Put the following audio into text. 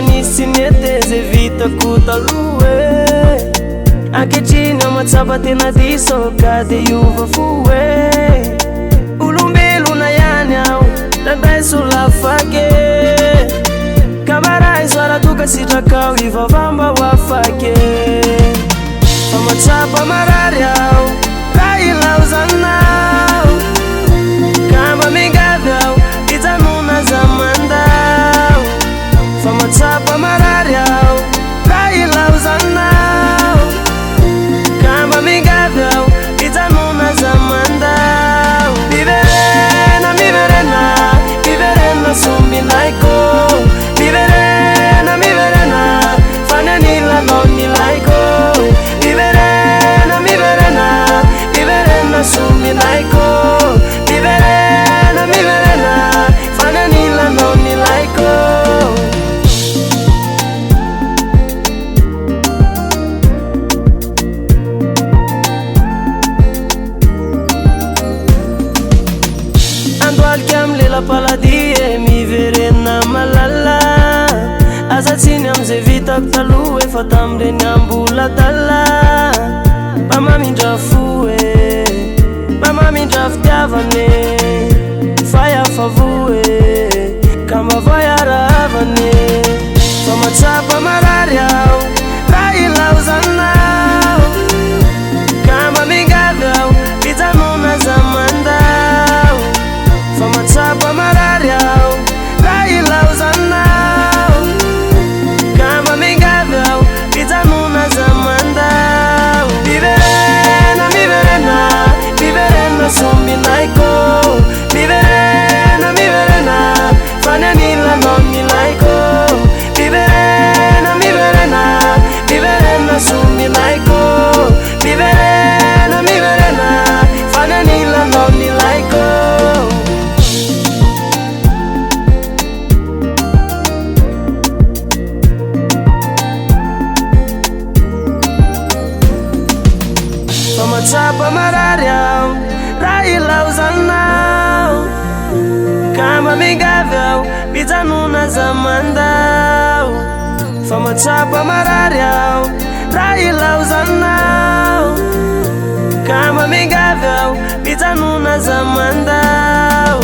nisy ze vitako taloha e ankehitriny amatsapa tena diso ka de iova fo e olombelona ihany aho nandray solafake kamara izoaratoka sitrakao ivavamba ho afake fa matsapa marary aho raha ilaozanao kamba mingavy aho ijanona zamandao fa matsapa marary aho raha ilaozanao kamba mingavy aho ijanona zamandao Miverena, Miverena, Miverena suminaiko Miverena, Miverena, fananila nonilaiko Miverena, Miverena, Miverena suminaiko Miverena, Miverena, fananila nonilaiko Paladie Miverena malala azatsiny amze vitako taloha efa tamreny ambola tala mama mindrafo e mama mindra fitiavane fayafavo e kamba voyaravane fa matsapa marary aho raha ilaozanao kamba mingavy aho ijanona zamandao fa matsapa marary aho raha ilaozanao kamba mingavy aho ijanona zamandao Miverena, Miverena, Miverena suminaiko Miverena, Miverena, fananila nonilaiko Miverena, Miverena, Miverena suminaiko Miverena, Miverena, fananila nonilaiko matsapa marary aho raha ilaozanao kamba mingavy aho ijanona zamandao fa matsapa marary aho raha ilaozanao kamba mingavy aho ijanona zamandao